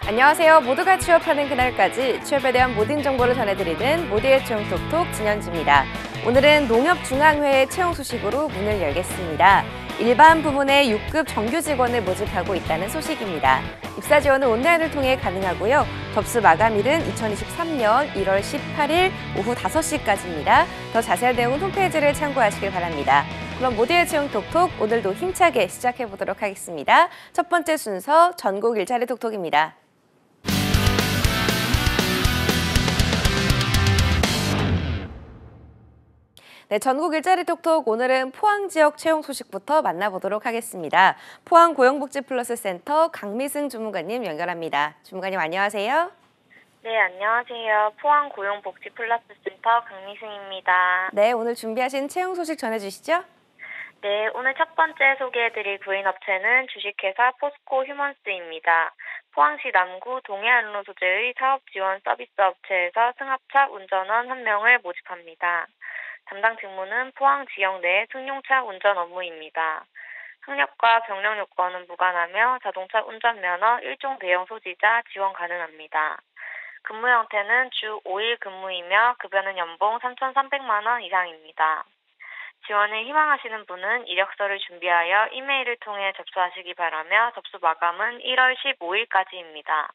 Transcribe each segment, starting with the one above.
안녕하세요. 모두가 취업하는 그날까지 취업에 대한 모든 정보를 전해드리는 모두의 채용 톡톡 진현주입니다. 오늘은 농협중앙회의 채용 소식으로 문을 열겠습니다. 일반 부문의 6급 정규 직원을 모집하고 있다는 소식입니다. 입사 지원은 온라인을 통해 가능하고요. 접수 마감일은 2023년 1월 18일 오후 5시까지입니다. 더 자세한 내용은 홈페이지를 참고하시길 바랍니다. 그럼 모두의 채용 톡톡 오늘도 힘차게 시작해보도록 하겠습니다. 첫 번째 순서 전국 일자리 톡톡입니다. 네, 전국 일자리 톡톡 오늘은 포항 지역 채용 소식부터 만나보도록 하겠습니다. 포항 고용복지 플러스 센터 강미승 주무관님 연결합니다. 주무관님 안녕하세요. 네, 안녕하세요. 포항 고용복지 플러스 센터 강미승입니다. 네, 오늘 준비하신 채용 소식 전해주시죠. 네, 오늘 첫 번째 소개해드릴 구인업체는 주식회사 포스코 휴먼스입니다. 포항시 남구 동해안로 소재의 사업지원 서비스 업체에서 승합차 운전원 1명을 모집합니다. 담당 직무는 포항 지역 내 승용차 운전 업무입니다. 학력과 경력 요건은 무관하며 자동차 운전면허 1종 대형 소지자 지원 가능합니다. 근무 형태는 주 5일 근무이며 급여는 연봉 3,300만 원 이상입니다. 지원을 희망하시는 분은 이력서를 준비하여 이메일을 통해 접수하시기 바라며 접수 마감은 1월 15일까지입니다.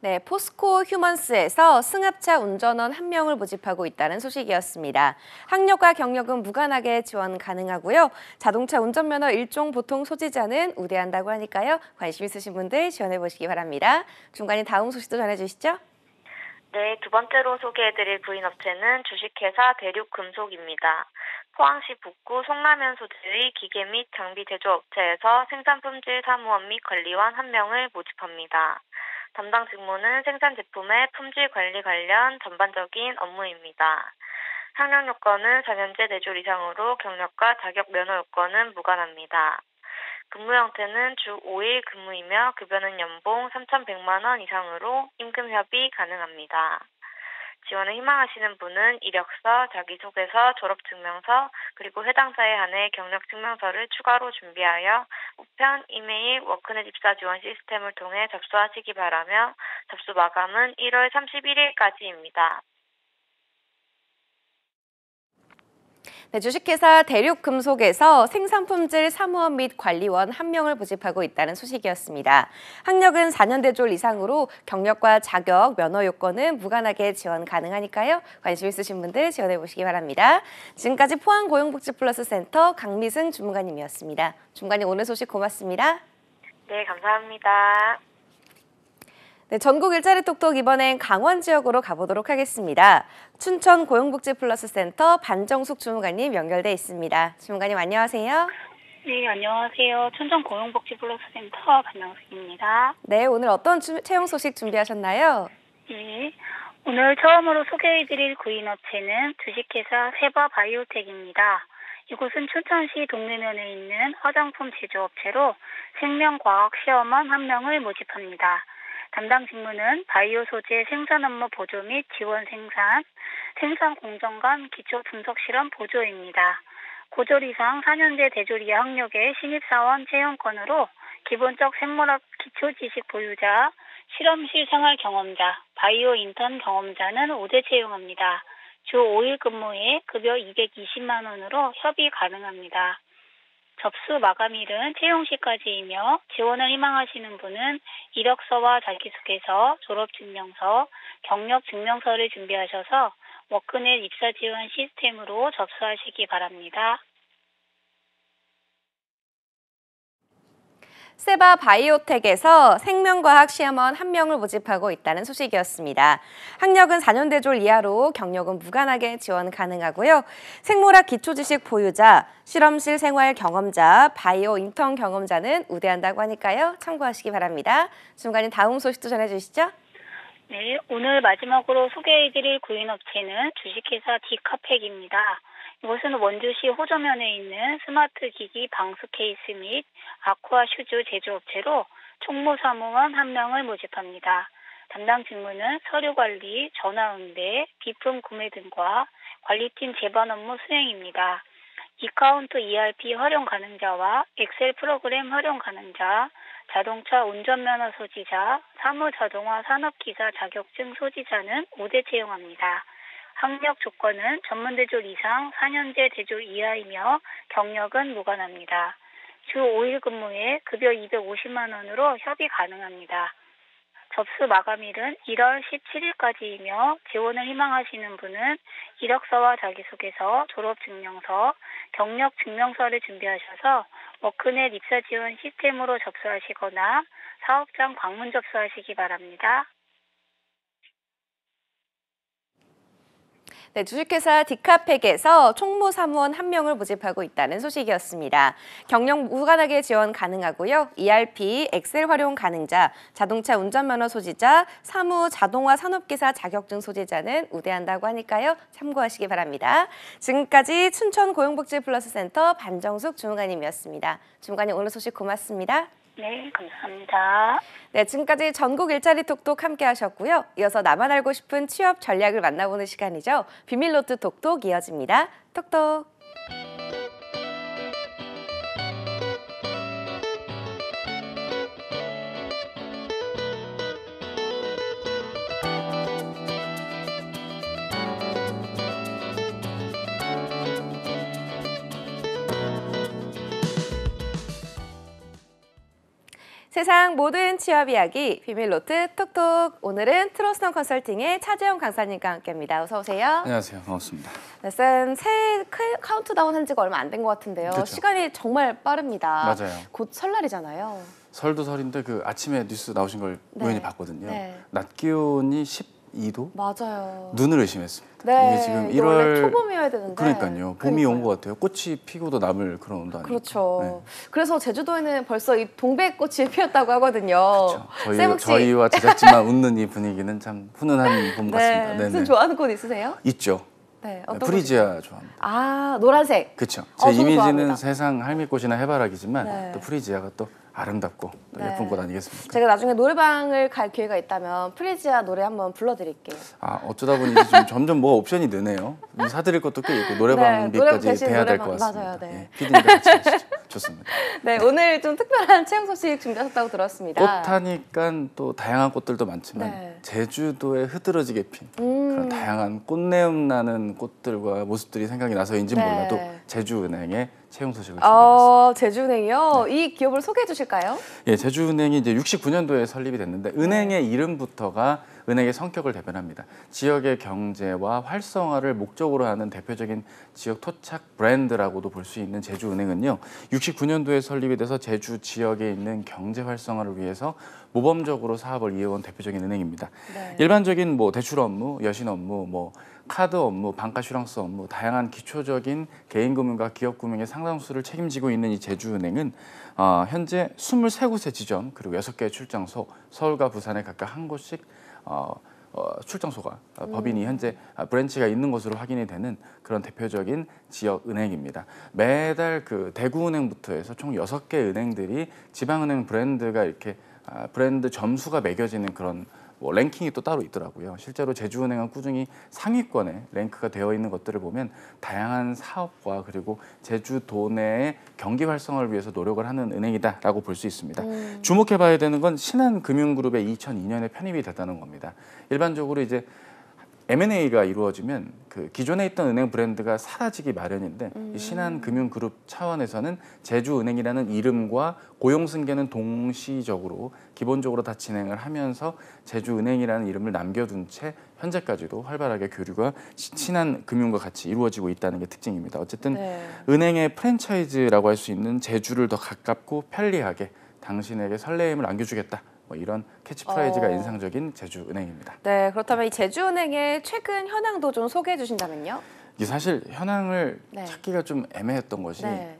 네, 포스코 휴먼스에서 승합차 운전원 1명을 모집하고 있다는 소식이었습니다. 학력과 경력은 무관하게 지원 가능하고요. 자동차 운전면허 1종 보통 소지자는 우대한다고 하니까요. 관심 있으신 분들 지원해보시기 바랍니다. 중간에 다음 소식도 전해주시죠. 네, 두 번째로 소개해드릴 부인업체는 주식회사 대륙금속입니다. 포항시 북구 송라면 소재의 기계 및 장비 제조업체에서 생산품질 사무원 및 관리원 1명을 모집합니다. 담당 직무는 생산 제품의 품질 관리 관련 전반적인 업무입니다. 학력 요건은 4년제 4줄 이상으로 경력과 자격 면허 요건은 무관합니다. 근무 형태는 주 5일 근무이며 급여는 연봉 3,100만 원 이상으로 임금 협의 가능합니다. 지원을 희망하시는 분은 이력서, 자기소개서, 졸업증명서, 그리고 해당자에 한해 경력증명서를 추가로 준비하여 우편, 이메일, 워크넷 입사 지원 시스템을 통해 접수하시기 바라며 접수 마감은 1월 31일까지입니다. 네, 주식회사 대륙금속에서 생산품질 사무원 및 관리원 1명을 모집하고 있다는 소식이었습니다. 학력은 4년 대졸 이상으로 경력과 자격, 면허 요건은 무관하게 지원 가능하니까요. 관심 있으신 분들 지원해보시기 바랍니다. 지금까지 포항 고용복지 플러스 센터 강미승 주무관님이었습니다. 주무관님 오늘 소식 고맙습니다. 네, 감사합니다. 네, 전국 일자리 톡톡 이번엔 강원 지역으로 가보도록 하겠습니다. 춘천 고용복지 플러스 센터 반정숙 주무관님 연결돼 있습니다. 주무관님 안녕하세요. 네, 안녕하세요. 춘천 고용복지 플러스 센터 반정숙입니다. 네, 오늘 어떤 채용 소식 준비하셨나요? 네, 오늘 처음으로 소개해드릴 구인업체는 주식회사 세바바이오텍입니다. 이곳은 춘천시 동래면에 있는 화장품 제조업체로 생명과학 시험원 1명을 모집합니다. 담당 직무는 바이오 소재 생산 업무 보조 및 지원 생산 공정 간 기초 분석 실험 보조입니다. 고졸 이상 4년제 대졸 이하 학력의 신입사원 채용권으로 기본적 생물학 기초 지식 보유자, 실험실 생활 경험자, 바이오 인턴 경험자는 우대 채용합니다. 주 5일 근무에 급여 220만 원으로 협의 가능합니다. 접수 마감일은 채용 시까지이며 지원을 희망하시는 분은 이력서와 자기소개서, 졸업증명서, 경력증명서를 준비하셔서 워크넷 입사 지원 시스템으로 접수하시기 바랍니다. 세바바이오텍에서 생명과학 시험원 1명을 모집하고 있다는 소식이었습니다. 학력은 4년 대졸 이하로 경력은 무관하게 지원 가능하고요. 생물학 기초지식 보유자, 실험실 생활 경험자, 바이오 인턴 경험자는 우대한다고 하니까요. 참고하시기 바랍니다. 중간에 다음 소식도 전해주시죠. 네, 오늘 마지막으로 소개해드릴 구인업체는 주식회사 디카팩입니다. 이곳은 원주시 호저면에 있는 스마트 기기 방수 케이스 및 아쿠아 슈즈 제조업체로 총무사무원 1명을 모집합니다. 담당 직무는 서류 관리, 전화 응대, 비품 구매 등과 관리팀 제반 업무 수행입니다. 이카운트 ERP 활용 가능자와 엑셀 프로그램 활용 가능자, 자동차 운전면허 소지자, 사무자동화 산업기사 자격증 소지자는 5대 채용합니다. 학력 조건은 전문대졸 이상 4년제 대졸 이하이며 경력은 무관합니다. 주 5일 근무에 급여 250만 원으로 협의 가능합니다. 접수 마감일은 1월 17일까지이며 지원을 희망하시는 분은 이력서와 자기소개서, 졸업증명서, 경력증명서를 준비하셔서 워크넷 입사 지원 시스템으로 접수하시거나 사업장 방문 접수하시기 바랍니다. 네, 주식회사 디카팩에서 총무 사무원 1명을 모집하고 있다는 소식이었습니다. 경력 무관하게 지원 가능하고요. ERP, 엑셀 활용 가능자, 자동차 운전면허 소지자, 사무 자동화 산업기사 자격증 소지자는 우대한다고 하니까요. 참고하시기 바랍니다. 지금까지 춘천 고용복지플러스센터 반정숙 주무관님이었습니다. 주무관님 오늘 소식 고맙습니다. 네, 감사합니다. 네, 지금까지 전국 일자리 톡톡 함께 하셨고요. 이어서 나만 알고 싶은 취업 전략을 만나보는 시간이죠. 비밀노트 톡톡 이어집니다. 톡톡. 세상 모든 취업 이야기 비밀노트 톡톡. 오늘은 트러스턴 컨설팅의 차재영 강사님과 함께합니다. 어서 오세요. 안녕하세요. 반갑습니다. 네, 새해 카운트다운 한 지가 얼마 안 된 것 같은데요. 그렇죠. 시간이 정말 빠릅니다. 맞아요. 곧 설날이잖아요. 설도 설인데 그 아침에 뉴스 나오신 걸 네. 우연히 봤거든요. 네. 낮 기온이 12도? 맞아요. 눈을 의심했습니다. 네, 이게 지금 이게 원래 1월 초봄이어야 되는데. 그러니까요. 봄이 그러니까요. 온 것 같아요. 꽃이 피고도 남을 그런 온도 아니에요. 그렇죠. 네. 그래서 제주도에는 벌써 이 동백꽃이 피었다고 하거든요. 그렇죠. 쌤 혹시 저희와 제작진만 웃는 이 분위기는 참 훈훈한 봄 같습니다. 네, 네네. 무슨 좋아하는 꽃 있으세요? 있죠. 네, 네, 프리지아 좋아합니다. 아, 노란색. 그렇죠. 제 저도 이미지는 좋아합니다. 세상 할미꽃이나 해바라기지만 네. 또 프리지아가 또 아름답고 또 네. 예쁜 꽃 아니겠습니까? 제가 나중에 노래방을 갈 기회가 있다면 프리지아 노래 한번 불러드릴게요. 아, 어쩌다 보니 이제 좀 점점 뭐 옵션이 느네요. 사드릴 것도 꽤 있고 노래방비까지 노래방 대신 대야 될 노래방, 것 같습니다. 맞아요, 네. 예, 피디님과 같이 하시죠. 좋습니다. 네, 오늘 좀 특별한 채용 소식 준비하셨다고 들었습니다. 꽃 하니까 또 다양한 꽃들도 많지만 네. 제주도에 흐드러지게 핀 그런 다양한 꽃내음 나는 꽃들과 모습들이 생각이 나서인지는 네. 몰라도 제주은행의 채용 소식을 준비했습니다. 제주은행이요? 네. 이 기업을 소개해 주실까요? 예, 제주은행이 이제 69년도에 설립이 됐는데 은행의 이름부터가 은행의 성격을 대변합니다. 지역의 경제와 활성화를 목적으로 하는 대표적인 지역 토착 브랜드라고도 볼 수 있는 제주은행은요. 69년도에 설립이 돼서 제주 지역에 있는 경제 활성화를 위해서 모범적으로 사업을 이어온 대표적인 은행입니다. 네. 일반적인 뭐 대출 업무, 여신 업무, 뭐 카드 업무, 방카슈랑스 업무, 다양한 기초적인 개인금융과 기업금융의 상당수를 책임지고 있는 이 제주은행은 현재 23곳의 지점 그리고 6개의 출장소, 서울과 부산에 각각 한 곳씩 출장소가 법인이 현재 브랜치가 있는 것으로 확인이 되는 그런 대표적인 지역 은행입니다. 매달 그 대구은행부터 해서 총 6개 은행들이 지방은행 브랜드가 이렇게 브랜드 점수가 매겨지는 그런 뭐 랭킹이 또 따로 있더라고요. 실제로 제주은행은 꾸준히 상위권에 랭크가 되어 있는 것들을 보면 다양한 사업과 그리고 제주도 내의 경기 활성화를 위해서 노력을 하는 은행이다라고 볼 수 있습니다. 주목해봐야 되는 건 신한금융그룹에 2002년에 편입이 됐다는 겁니다. 일반적으로 이제 M&A가 이루어지면 그 기존에 있던 은행 브랜드가 사라지기 마련인데 이 신한금융그룹 차원에서는 제주은행이라는 이름과 고용승계는 동시적으로 기본적으로 다 진행을 하면서 제주은행이라는 이름을 남겨둔 채 현재까지도 활발하게 교류가 신한금융과 같이 이루어지고 있다는 게 특징입니다. 어쨌든 네. 은행의 프랜차이즈라고 할 수 있는 제주를 더 가깝고 편리하게 당신에게 설레임을 안겨주겠다. 뭐 이런 캐치프라이즈가 인상적인 제주은행입니다. 네, 그렇다면 이 제주은행의 최근 현황도 좀 소개해 주신다면요? 이게 사실 현황을 네. 찾기가 좀 애매했던 것이 네.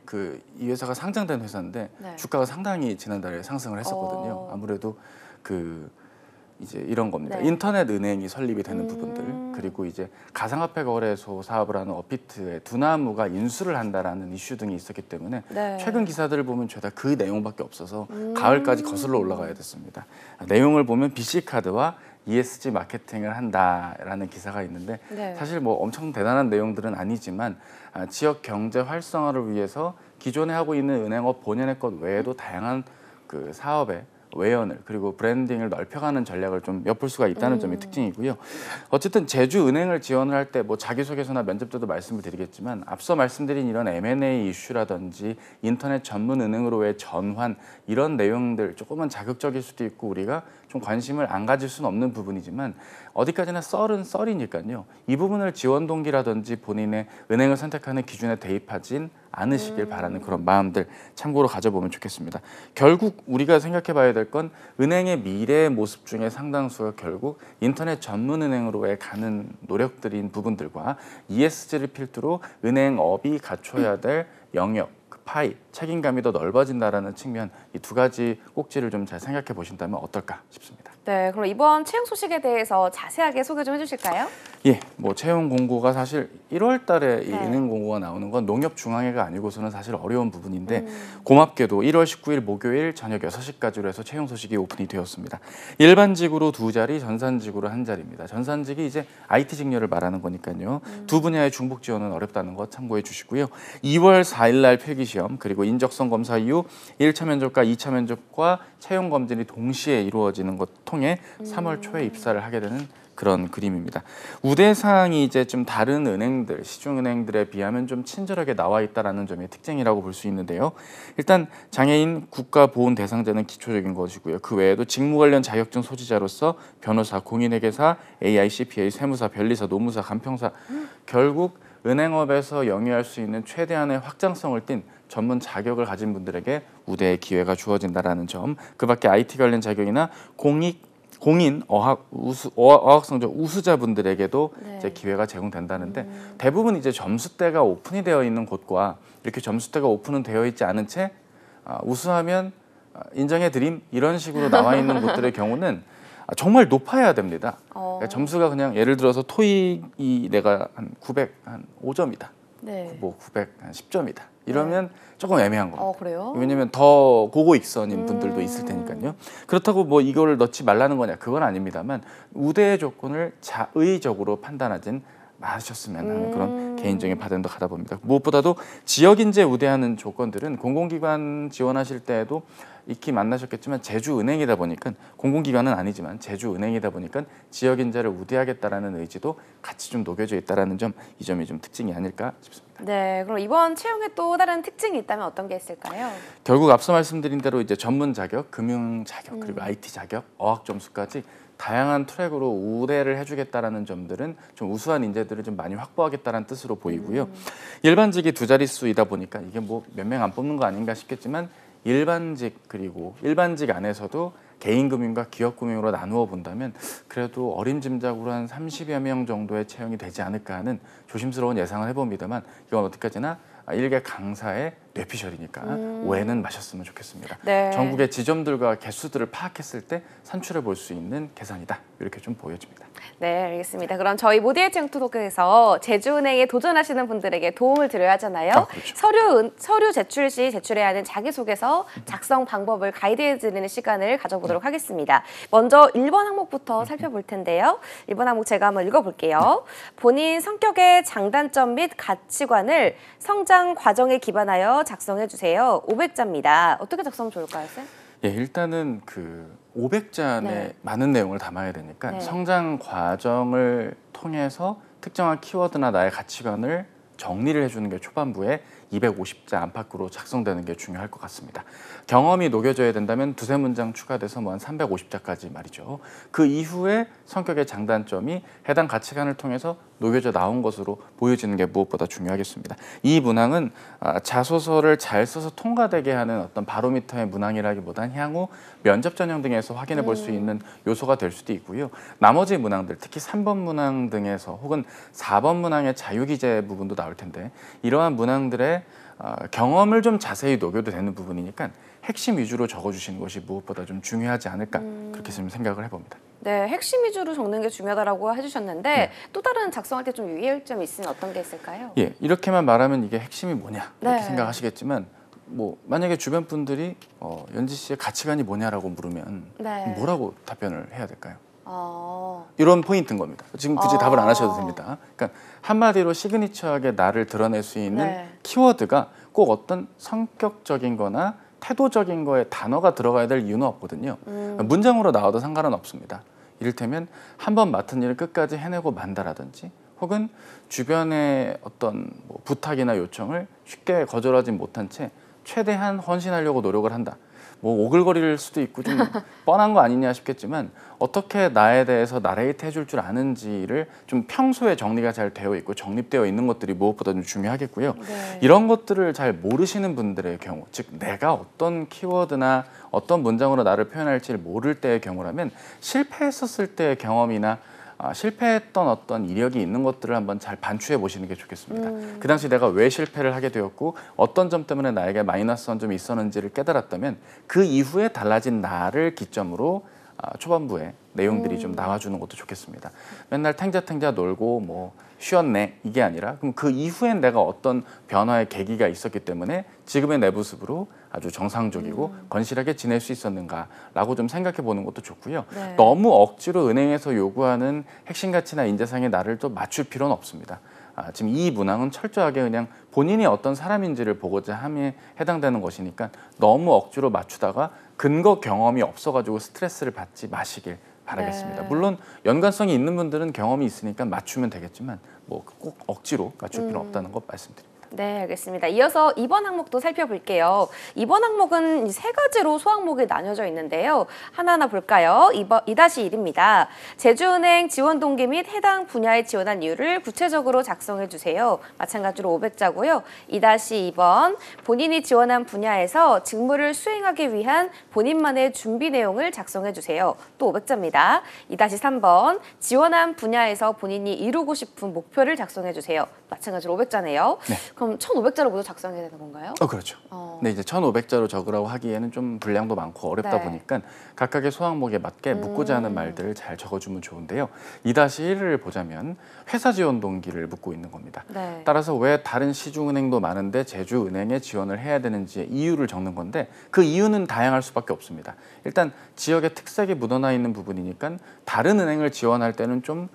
이 회사가 상장된 회사인데 네. 주가가 상당히 지난달에 상승을 했었거든요. 아무래도 이제 이런 겁니다. 네. 인터넷 은행이 설립이 되는 부분들 그리고 이제 가상화폐 거래소 사업을 하는 업비트의 두나무가 인수를 한다라는 이슈 등이 있었기 때문에 네. 최근 기사들을 보면 죄다 그 내용밖에 없어서 가을까지 거슬러 올라가야 됐습니다. 내용을 보면 BC카드와 ESG 마케팅을 한다라는 기사가 있는데 네. 사실 뭐 엄청 대단한 내용들은 아니지만 지역 경제 활성화를 위해서 기존에 하고 있는 은행업 본연의 것 외에도 다양한 그 사업의 외연을 그리고 브랜딩을 넓혀가는 전략을 좀 엿볼 수가 있다는 점이 특징이고요. 어쨌든 제주은행을 지원을 할 때 뭐 자기소개서나 면접 때도 말씀을 드리겠지만 앞서 말씀드린 이런 M&A 이슈라든지 인터넷 전문 은행으로의 전환 이런 내용들 조금은 자극적일 수도 있고 우리가 좀 관심을 안 가질 수는 없는 부분이지만 어디까지나 썰은 썰이니까요. 이 부분을 지원 동기라든지 본인의 은행을 선택하는 기준에 대입하진 않으시길 바라는 그런 마음들 참고로 가져보면 좋겠습니다. 결국 우리가 생각해 봐야 될 건 은행의 미래의 모습 중에 상당수가 결국 인터넷 전문 은행으로의 가는 노력들인 부분들과 ESG를 필두로 은행업이 갖춰야 될 영역, 그 파이, 책임감이 더 넓어진다라는 측면 이 두 가지 꼭지를 좀 잘 생각해 보신다면 어떨까 싶습니다. 네, 그럼 이번 채용 소식에 대해서 자세하게 소개 좀 해주실까요? 예, 뭐 채용 공고가 사실 1월 달에 이 네. 은행 공고가 나오는 건 농협중앙회가 아니고서는 사실 어려운 부분인데 고맙게도 1월 19일 목요일 저녁 6시까지로 해서 채용 소식이 오픈이 되었습니다. 일반직으로 2자리, 전산직으로 1자리입니다. 전산직이 이제 IT 직렬을 말하는 거니까요. 두 분야의 중복 지원은 어렵다는 거 참고해 주시고요. 2월 4일 날 필기시험 그리고 인적성 검사 이후 1차 면접과 2차 면접과 채용 검진이 동시에 이루어지는 것 통해 3월 초에 입사를 하게 되는 그런 그림입니다. 우대 사항이 이제 좀 다른 은행들, 시중은행들에 비하면 좀 친절하게 나와 있다라는 점이 특징이라고 볼 수 있는데요. 일단 장애인 국가보훈 대상자는 기초적인 것이고요. 그 외에도 직무 관련 자격증 소지자로서 변호사, 공인회계사, AI, CPA, 세무사, 변리사, 노무사, 간평사 결국 은행업에서 영위할 수 있는 최대한의 확장성을 띈 전문 자격을 가진 분들에게 우대의 기회가 주어진다라는 점, 그밖에 IT 관련 자격이나 공인 어학 성적 우수자분들에게도 네. 이제 기회가 제공된다는데 대부분 이제 점수대가 오픈이 되어 있는 곳과 이렇게 점수대가 오픈은 되어 있지 않은 채 우수하면 인정해 드림 이런 식으로 나와 있는 곳들의 경우는 정말 높아야 됩니다. 그러니까 점수가 그냥 예를 들어서 토익이 내가 한 905점이다. 네. 뭐 910점이다. 이러면 조금 애매한 겁니다. 그래요? 왜냐하면 더 고고익선인 분들도 있을 테니까요. 그렇다고 뭐 이거를 넣지 말라는 거냐 그건 아닙니다만 우대의 조건을 자의적으로 판단하진 마셨으면 하는 그런 개인적인 바람도 가다 봅니다. 무엇보다도 지역인재 우대하는 조건들은 공공기관 지원하실 때에도 익히 만나셨겠지만 제주은행이다 보니까 공공기관은 아니지만 제주은행이다 보니까 지역인재를 우대하겠다라는 의지도 같이 좀 녹여져 있다라는 점, 이 점이 좀 특징이 아닐까 싶습니다. 네, 그럼 이번 채용에 또 다른 특징이 있다면 어떤 게 있을까요? 결국 앞서 말씀드린 대로 이제 전문 자격, 금융 자격, 그리고 IT 자격, 어학 점수까지 다양한 트랙으로 우대를 해주겠다라는 점들은 좀 우수한 인재들을 좀 많이 확보하겠다는 뜻으로 보이고요. 일반직이 2자릿수이다 보니까 이게 뭐 몇 명 안 뽑는 거 아닌가 싶겠지만 일반직 그리고 일반직 안에서도 개인금융과 기업금융으로 나누어 본다면 그래도 어림짐작으로 한 30여 명 정도의 채용이 되지 않을까 하는 조심스러운 예상을 해봅니다만 이건 어디까지나 일개 강사의 뇌피셜이니까 오해는 마셨으면 좋겠습니다. 네. 전국의 지점들과 개수들을 파악했을 때 산출해 볼 수 있는 계산이다. 이렇게 좀 보여집니다. 네, 알겠습니다. 그럼 저희 모디의 채용 토크에서 제주은행에 도전하시는 분들에게 도움을 드려야 하잖아요. 그렇죠. 서류 제출 시 제출해야 하는 자기소개서 작성 방법을 가이드해 드리는 시간을 가져보도록 하겠습니다. 먼저 1번 항목부터 살펴볼 텐데요. 1번 항목 제가 한번 읽어볼게요. 본인 성격의 장단점 및 가치관을 성장 과정에 기반하여 작성해 주세요. 500자입니다. 어떻게 작성하면 좋을까요, 쌤? 예, 일단은 그 500자 안에 네. 많은 내용을 담아야 되니까 네. 성장 과정을 통해서 특정한 키워드나 나의 가치관을 정리를 해주는 게 초반부에 250자 안팎으로 작성되는 게 중요할 것 같습니다. 경험이 녹여져야 된다면 두세 문장 추가돼서 뭐 한 350자까지 말이죠. 그 이후에 성격의 장단점이 해당 가치관을 통해서 녹여져 나온 것으로 보여지는 게 무엇보다 중요하겠습니다. 이 문항은 자소서를 잘 써서 통과되게 하는 어떤 바로미터의 문항이라기보단 향후 면접 전형 등에서 확인해 볼 수 있는 요소가 될 수도 있고요. 나머지 문항들, 특히 3번 문항 등에서 혹은 4번 문항의 자유기재 부분도 나올 텐데 이러한 문항들의 경험을 좀 자세히 녹여도 되는 부분이니까 핵심 위주로 적어주시는 것이 무엇보다 좀 중요하지 않을까 그렇게 좀 생각을 해봅니다. 네, 핵심 위주로 적는 게 중요하다고 해주셨는데 또 다른 작성할 때 좀 유의할 점이 있으면 어떤 게 있을까요? 예, 이렇게만 말하면 이게 핵심이 뭐냐 이렇게 네. 생각하시겠지만 뭐 만약에 주변 분들이 연지 씨의 가치관이 뭐냐라고 물으면 네. 뭐라고 답변을 해야 될까요? 이런 포인트인 겁니다. 지금 굳이 답을 안 하셔도 됩니다. 그러니까 한마디로 시그니처하게 나를 드러낼 수 있는 네. 키워드가 꼭 어떤 성격적인 거나 태도적인 거에 단어가 들어가야 될 이유는 없거든요. 문장으로 나와도 상관은 없습니다. 이를테면 한 번 맡은 일을 끝까지 해내고 만다라든지 혹은 주변의 어떤 뭐 부탁이나 요청을 쉽게 거절하지 못한 채 최대한 헌신하려고 노력을 한다. 뭐 오글거릴 수도 있고 좀 뻔한 거 아니냐 싶겠지만 어떻게 나에 대해서 나레이트 해줄 줄 아는지를 좀 평소에 정리가 잘 되어 있고 정립되어 있는 것들이 무엇보다 좀 중요하겠고요. 네. 이런 것들을 잘 모르시는 분들의 경우, 즉 내가 어떤 키워드나 어떤 문장으로 나를 표현할지를 모를 때의 경우라면 실패했었을 때의 경험이나 실패했던 어떤 이력이 있는 것들을 한번 잘 반추해 보시는 게 좋겠습니다. 그 당시 내가 왜 실패를 하게 되었고 어떤 점 때문에 나에게 마이너스한 점이 있었는지를 깨달았다면 그 이후에 달라진 나를 기점으로 초반부에 내용들이 좀 나와주는 것도 좋겠습니다. 맨날 탱자탱자 놀고 뭐 쉬었네 이게 아니라 그럼 그 이후엔 내가 어떤 변화의 계기가 있었기 때문에 지금의 내 모습으로 아주 정상적이고 건실하게 지낼 수 있었는가라고 좀 생각해 보는 것도 좋고요. 네. 너무 억지로 은행에서 요구하는 핵심 가치나 인재상의 나를 또 맞출 필요는 없습니다. 지금 이 문항은 철저하게 그냥 본인이 어떤 사람인지를 보고자 함에 해당되는 것이니까 너무 억지로 맞추다가 근거 경험이 없어가지고 스트레스를 받지 마시길 바라겠습니다. 네. 물론 연관성이 있는 분들은 경험이 있으니까 맞추면 되겠지만 뭐 꼭 억지로 맞출 필요는 없다는 것 말씀드립니다. 네, 알겠습니다. 이어서 이번 항목도 살펴볼게요. 이번 항목은 세 가지로 소항목이 나뉘어져 있는데요. 하나하나 볼까요? 2-1입니다. 제주은행 지원 동기 및 해당 분야에 지원한 이유를 구체적으로 작성해 주세요. 마찬가지로 500자고요. 2-2번 본인이 지원한 분야에서 직무를 수행하기 위한 본인만의 준비 내용을 작성해 주세요. 또 500자입니다. 2-3번 지원한 분야에서 본인이 이루고 싶은 목표를 작성해 주세요. 마찬가지로 500자네요. 네. 그럼 1,500자로 모두 작성해야 되는 건가요? 그렇죠. 근데 이제 1,500자로 적으라고 하기에는 좀 분량도 많고 어렵다 네. 보니까 각각의 소항목에 맞게 묻고자 하는 말들을 잘 적어주면 좋은데요. 2-1을 보자면 회사 지원 동기를 묻고 있는 겁니다. 네. 따라서 왜 다른 시중은행도 많은데 제주은행에 지원을 해야 되는지의 이유를 적는 건데 그 이유는 다양할 수밖에 없습니다. 일단 지역의 특색이 묻어나 있는 부분이니까 다른 은행을 지원할 때는 좀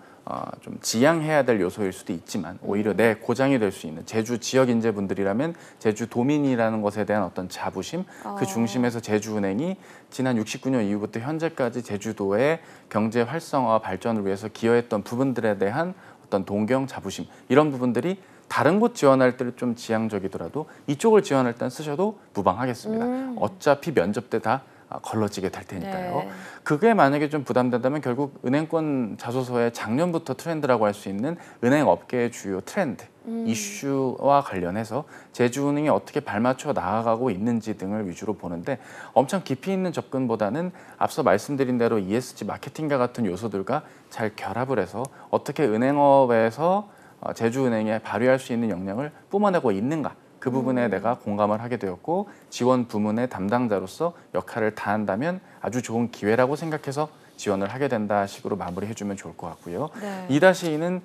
지양해야 될 요소일 수도 있지만 오히려 내 고장이 될 수 있는 제주 지역 인재분들이라면 제주 도민이라는 것에 대한 어떤 자부심 그 중심에서 제주은행이 지난 69년 이후부터 현재까지 제주도의 경제 활성화와 발전을 위해서 기여했던 부분들에 대한 어떤 동경 자부심 이런 부분들이 다른 곳 지원할 때는 좀 지향적이더라도 이쪽을 지원할 땐 쓰셔도 무방하겠습니다. 어차피 면접 때 다 걸러지게 될 테니까요. 네. 그게 만약에 좀 부담된다면 결국 은행권 자소서의 작년부터 트렌드라고 할 수 있는 은행 업계의 주요 트렌드, 이슈와 관련해서 제주은행이 어떻게 발맞춰 나아가고 있는지 등을 위주로 보는데 엄청 깊이 있는 접근보다는 앞서 말씀드린 대로 ESG 마케팅과 같은 요소들과 잘 결합을 해서 어떻게 은행업에서 제주은행에 발휘할 수 있는 역량을 뿜어내고 있는가 그 부분에 내가 공감을 하게 되었고 지원 부문의 담당자로서 역할을 다한다면 아주 좋은 기회라고 생각해서 지원을 하게 된다 식으로 마무리해주면 좋을 것 같고요. 네. 2-2는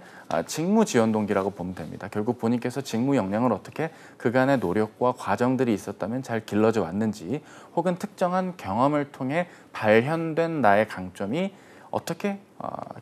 직무 지원 동기라고 보면 됩니다. 결국 본인께서 직무 역량을 어떻게 그간의 노력과 과정들이 있었다면 잘 길러져 왔는지 혹은 특정한 경험을 통해 발현된 나의 강점이 어떻게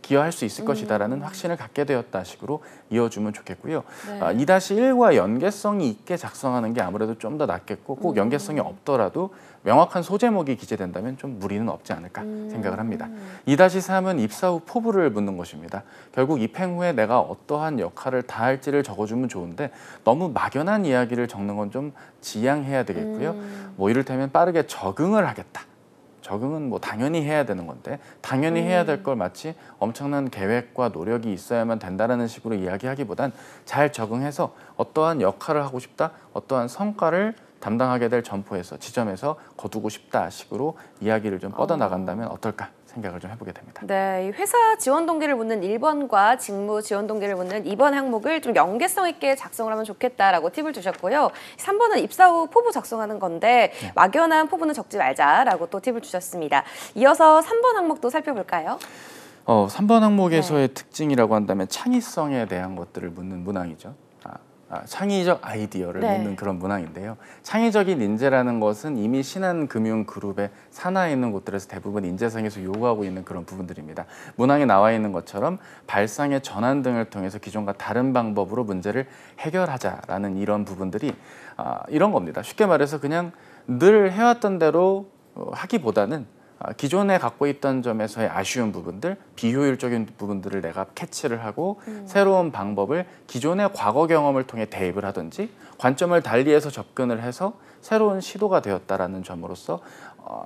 기여할 수 있을 것이다라는 확신을 갖게 되었다 식으로 이어주면 좋겠고요. 네. 2-1과 연계성이 있게 작성하는 게 아무래도 좀 더 낫겠고 꼭 연계성이 없더라도 명확한 소제목이 기재된다면 좀 무리는 없지 않을까 생각을 합니다. 2-3은 입사 후 포부를 묻는 것입니다. 결국 입행 후에 내가 어떠한 역할을 다할지를 적어주면 좋은데 너무 막연한 이야기를 적는 건 좀 지양해야 되겠고요. 뭐 이를테면 빠르게 적응을 하겠다. 적응은 뭐 당연히 해야 되는 건데 당연히 해야 될 걸 마치 엄청난 계획과 노력이 있어야만 된다는 식으로 이야기하기보단 잘 적응해서 어떠한 역할을 하고 싶다, 어떠한 성과를 담당하게 될 점포에서 지점에서 거두고 싶다 식으로 이야기를 좀 뻗어나간다면 어떨까 생각을 좀 해보게 됩니다. 네, 이 회사 지원 동기를 묻는 1번과 직무 지원 동기를 묻는 2번 항목을 좀 연계성 있게 작성을 하면 좋겠다라고 팁을 주셨고요. 3번은 입사 후 포부 작성하는 건데 네. 막연한 포부는 적지 말자라고 또 팁을 주셨습니다. 이어서 3번 항목도 살펴볼까요? 3번 항목에서의 특징이라고 한다면 창의성에 대한 것들을 묻는 문항이죠. 창의적 아이디어를 네. 묻는 그런 문항인데요. 창의적인 인재라는 것은 이미 신한금융그룹의 산하에 있는 곳들에서 대부분 인재상에서 요구하고 있는 그런 부분들입니다. 문항에 나와 있는 것처럼 발상의 전환 등을 통해서 기존과 다른 방법으로 문제를 해결하자라는 이런 부분들이 이런 겁니다. 쉽게 말해서 그냥 늘 해왔던 대로 하기보다는 기존에 갖고 있던 점에서의 아쉬운 부분들, 비효율적인 부분들을 내가 캐치를 하고 새로운 방법을 기존의 과거 경험을 통해 대입을 하든지 관점을 달리해서 접근을 해서 새로운 시도가 되었다라는 점으로서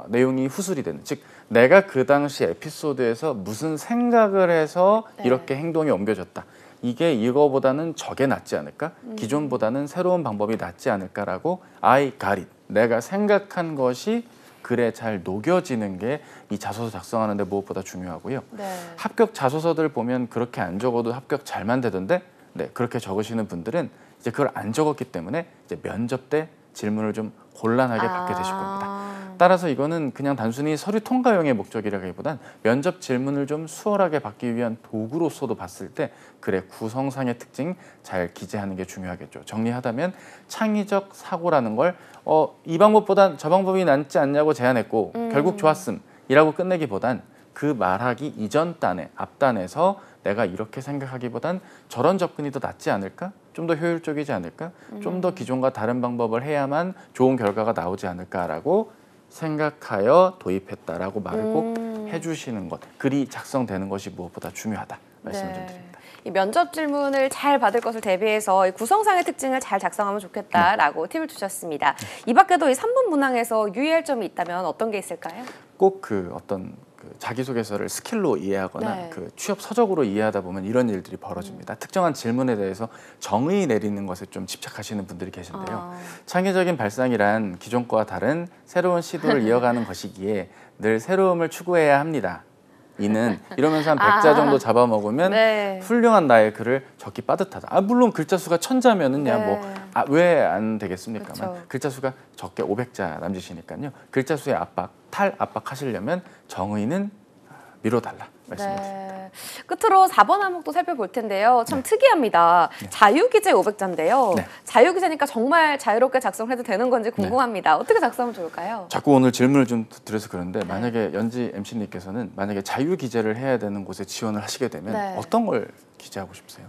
내용이 후술이 되는, 즉 내가 그 당시 에피소드에서 무슨 생각을 해서 이렇게 행동이 옮겨졌다. 이게 이거보다는 저게 낫지 않을까? 기존보다는 새로운 방법이 낫지 않을까라고 I got it. 내가 생각한 것이 글에 잘 녹여지는 게 이 자소서 작성하는 데 무엇보다 중요하고요. 네. 합격 자소서들 보면 그렇게 안 적어도 합격 잘만 되던데 그렇게 적으시는 분들은 이제 그걸 안 적었기 때문에 이제 면접 때 질문을 좀 곤란하게 받게 되실 겁니다. 따라서 이거는 그냥 단순히 서류 통과용의 목적이라기보단 면접 질문을 좀 수월하게 받기 위한 도구로서도 봤을 때 글의 구성상의 특징 잘 기재하는 게 중요하겠죠. 정리하다면 창의적 사고라는 걸 이 방법보단 저 방법이 낫지 않냐고 제안했고 결국 좋았음 이라고 끝내기보단 그 말하기 이전 단에 앞단에서 내가 이렇게 생각하기보단 저런 접근이 더 낫지 않을까? 좀 더 효율적이지 않을까? 좀 더 기존과 다른 방법을 해야만 좋은 결과가 나오지 않을까라고 생각하여 도입했다라고 말을 꼭 해주시는 것, 글이 작성되는 것이 무엇보다 중요하다 말씀을 좀 드립니다. 이 면접 질문을 잘 받을 것을 대비해서 이 구성상의 특징을 잘 작성하면 좋겠다라고 팁을 주셨습니다. 이 밖에도 이 3번 문항에서 유의할 점이 있다면 어떤 게 있을까요? 꼭 그 어떤 자기소개서를 스킬로 이해하거나 네. 그 취업 서적으로 이해하다 보면 이런 일들이 벌어집니다. 특정한 질문에 대해서 정의 내리는 것에 좀 집착하시는 분들이 계신데요. 창의적인 발상이란 기존 거와 다른 새로운 시도를 이어가는 것이기에 늘 새로움을 추구해야 합니다. 이는 이러면서 한 100자 정도 잡아먹으면 네. 훌륭한 나의 글을 적기 빠듯하다. 물론 글자 수가 1000자면은야 네. 왜 안 되겠습니까만 그쵸. 글자 수가 적게 500자 남짓이니까요. 글자 수의 압박, 탈압박하시려면 정의는 미뤄달라 말씀드립니다. 네. 끝으로 4번 항목도 살펴볼 텐데요. 참 특이합니다. 자유기재 500자인데요. 네. 자유기재니까 정말 자유롭게 작성해도 되는 건지 궁금합니다. 어떻게 작성하면 좋을까요? 자꾸 오늘 질문을 좀 드려서 그런데 만약에 연지 MC님께서는 만약에 자유기재를 해야 되는 곳에 지원을 하시게 되면 네. 어떤 걸 기재하고 싶으세요?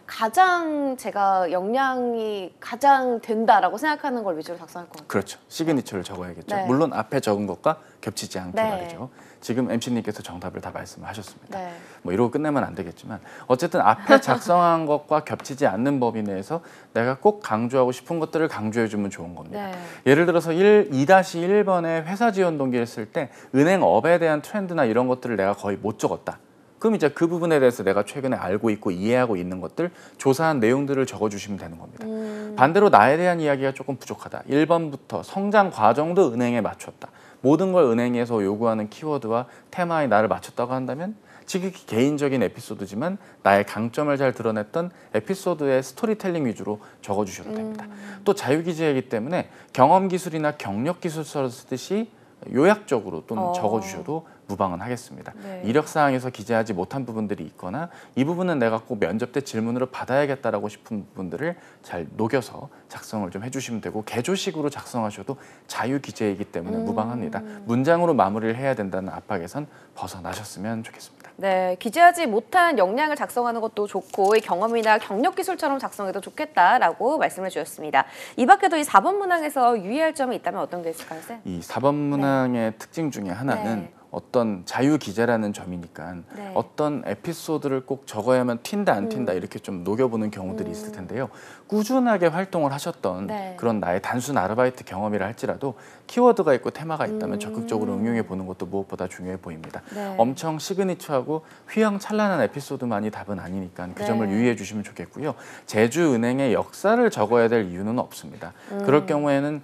가장 제가 역량이 가장 된다라고 생각하는 걸 위주로 작성할 것 같아요. 그렇죠. 시그니처를 적어야겠죠. 네. 물론 앞에 적은 것과 겹치지 않게 네. 말이죠. 지금 MC님께서 정답을 다 말씀을 하셨습니다. 네. 뭐 이러고 끝내면 안 되겠지만 어쨌든 앞에 작성한 것과 겹치지 않는 범위 내에서 내가 꼭 강조하고 싶은 것들을 강조해 주면 좋은 겁니다. 네. 예를 들어서 2-1번에 회사 지원 동기를 쓸 때 은행업에 대한 트렌드나 이런 것들을 내가 거의 못 적었다. 그럼 이제 그 부분에 대해서 내가 최근에 알고 있고 이해하고 있는 것들, 조사한 내용들을 적어주시면 되는 겁니다. 반대로 나에 대한 이야기가 조금 부족하다. 1번부터 성장 과정도 은행에 맞췄다. 모든 걸 은행에서 요구하는 키워드와 테마에 나를 맞췄다고 한다면 지극히 개인적인 에피소드지만 나의 강점을 잘 드러냈던 에피소드의 스토리텔링 위주로 적어주셔도 됩니다. 또 자유기재이기 때문에 경험기술이나 경력기술서 쓰듯이 요약적으로 좀 적어주셔도 무방은 하겠습니다. 네. 이력사항에서 기재하지 못한 부분들이 있거나 이 부분은 내가 꼭 면접 때 질문으로 받아야겠다라고 싶은 부분들을 잘 녹여서 작성을 좀 해주시면 되고 개조식으로 작성하셔도 자유기재이기 때문에 무방합니다. 문장으로 마무리를 해야 된다는 압박에선 벗어나셨으면 좋겠습니다. 네, 기재하지 못한 역량을 작성하는 것도 좋고 이 경험이나 경력 기술처럼 작성해도 좋겠다라고 말씀을 주셨습니다. 이 밖에도 이 4번 문항에서 유의할 점이 있다면 어떤 게 있을까요, 쌤? 이 4번 문항의 특징 중에 하나는 네. 어떤 자유기재라는 점이니까 네. 어떤 에피소드를 꼭 적어야만 튄다 안 튄다 이렇게 좀 녹여보는 경우들이 있을 텐데요. 꾸준하게 활동을 하셨던 네. 그런 나의 단순 아르바이트 경험이라 할지라도 키워드가 있고 테마가 있다면 적극적으로 응용해 보는 것도 무엇보다 중요해 보입니다. 네. 엄청 시그니처하고 휘황찬란한 에피소드만이 답은 아니니까 그 네. 점을 유의해 주시면 좋겠고요. 제주은행의 역사를 적어야 될 이유는 없습니다. 그럴 경우에는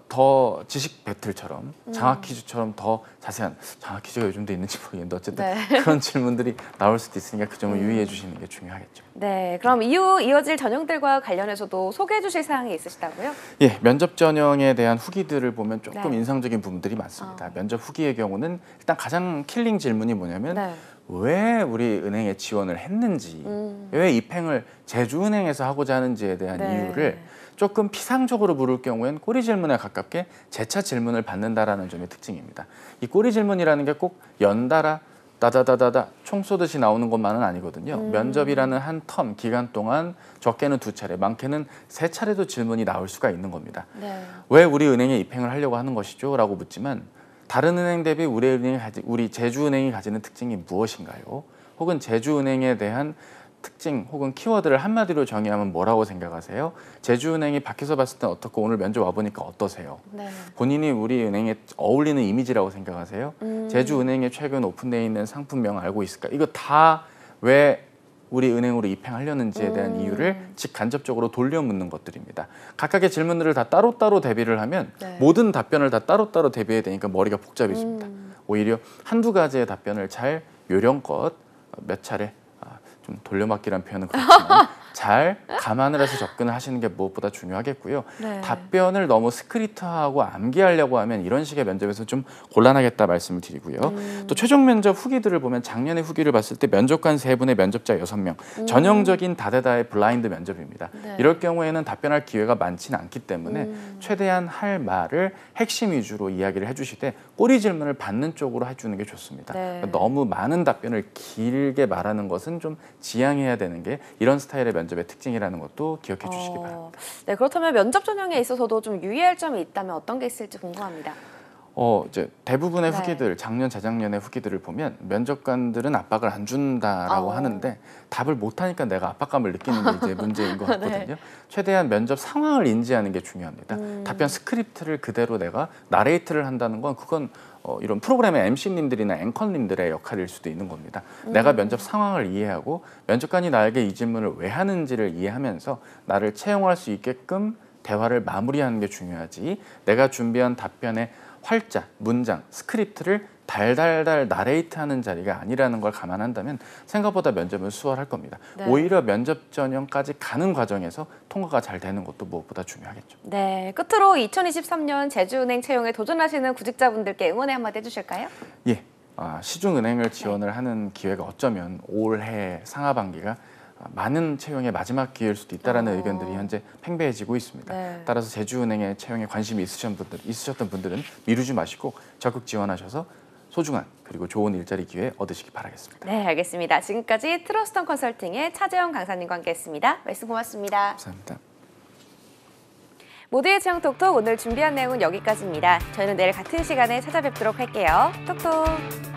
더 지식 배틀처럼 장학 퀴즈처럼 더 자세한 기재가 요즘도 있는지 모르겠는데 어쨌든 네. 그런 질문들이 나올 수도 있으니까 그 점을 유의해 주시는 게 중요하겠죠. 네, 그럼 이후 이어질 전형들과 관련해서도 소개해 주실 사항이 있으시다고요? 예, 면접 전형에 대한 후기들을 보면 조금 네. 인상적인 부분들이 많습니다. 면접 후기의 경우는 일단 가장 킬링 질문이 뭐냐면 네. 왜 우리 은행에 지원을 했는지, 왜 입행을 제주은행에서 하고자 하는지에 대한 네. 이유를 조금 피상적으로 물을 경우엔 꼬리 질문에 가깝게 재차 질문을 받는다라는 점이 특징입니다. 이 꼬리 질문이라는 게 꼭 연달아 다다다다다 총 쏘듯이 나오는 것만은 아니거든요. 면접이라는 한 텀 기간 동안 적게는 2차례, 많게는 3차례도 질문이 나올 수가 있는 겁니다. 네. 왜 우리 은행에 입행을 하려고 하는 것이죠? 라고 묻지만 다른 은행 대비 우리 제주은행이 가지는 특징이 무엇인가요? 혹은 제주은행에 대한 특징 혹은 키워드를 한마디로 정의하면 뭐라고 생각하세요? 제주은행이 밖에서 봤을 때 어떻고 오늘 면접 와보니까 어떠세요? 네. 본인이 우리 은행에 어울리는 이미지라고 생각하세요? 제주은행에 최근 오픈되어 있는 상품명 알고 있을까? 이거 다 왜 우리 은행으로 입행하려는지에 대한 이유를 직간접적으로 돌려 묻는 것들입니다. 각각의 질문들을 다 따로따로 대비를 하면 네. 모든 답변을 다 따로따로 대비해야 되니까 머리가 복잡해집니다. 오히려 한두 가지의 답변을 잘 요령껏 몇 차례 좀 돌려막기란 표현은 그렇지만 잘 감안을 해서 접근을 하시는 게 무엇보다 중요하겠고요. 네. 답변을 너무 스크립트하고 암기하려고 하면 이런 식의 면접에서 좀 곤란하겠다 말씀을 드리고요. 또 최종 면접 후기들을 보면 작년의 후기를 봤을 때 면접관 3분의 면접자 6명 전형적인 다대다의 블라인드 면접입니다. 네. 이럴 경우에는 답변할 기회가 많지는 않기 때문에 최대한 할 말을 핵심 위주로 이야기를 해주시되 꼬리 질문을 받는 쪽으로 해주는 게 좋습니다. 네. 그러니까 너무 많은 답변을 길게 말하는 것은 좀 지양해야 되는 게 이런 스타일의 면접의 특징이라는 것도 기억해 주시기 바랍니다. 네, 그렇다면 면접 전형에 있어서도 좀 유의할 점이 있다면 어떤 게 있을지 궁금합니다. 이제 대부분의 네. 후기들, 작년, 재작년의 후기들을 보면 면접관들은 압박을 안 준다라고 하는데 답을 못하니까 내가 압박감을 느끼는 게 이제 문제인 것 같거든요. 네. 최대한 면접 상황을 인지하는 게 중요합니다. 답변 스크립트를 그대로 내가 나레이트를 한다는 건 그건 이런 프로그램의 MC님들이나 앵커님들의 역할일 수도 있는 겁니다. 내가 면접 상황을 이해하고 면접관이 나에게 이 질문을 왜 하는지를 이해하면서 나를 채용할 수 있게끔 대화를 마무리하는 게 중요하지 내가 준비한 답변의 활자, 문장, 스크립트를 달달달 나레이트하는 자리가 아니라는 걸 감안한다면 생각보다 면접은 수월할 겁니다. 네. 오히려 면접 전형까지 가는 과정에서 통과가 잘 되는 것도 무엇보다 중요하겠죠. 네, 끝으로 2023년 제주은행 채용에 도전하시는 구직자분들께 응원의 한마디 해주실까요? 예, 시중은행을 지원을 하는 기회가 어쩌면 올해 상하반기가 많은 채용의 마지막 기회일 수도 있다는 의견들이 현재 팽배해지고 있습니다. 네. 따라서 제주은행의 채용에 관심이 있으셨던 분들은 미루지 마시고 적극 지원하셔서 소중한 그리고 좋은 일자리 기회 얻으시기 바라겠습니다. 네, 알겠습니다. 지금까지 트러스턴 컨설팅의 차재영 강사님과 함께했습니다. 말씀 고맙습니다. 감사합니다. 모두의 채용 톡톡 오늘 준비한 내용은 여기까지입니다. 저희는 내일 같은 시간에 찾아뵙도록 할게요. 톡톡.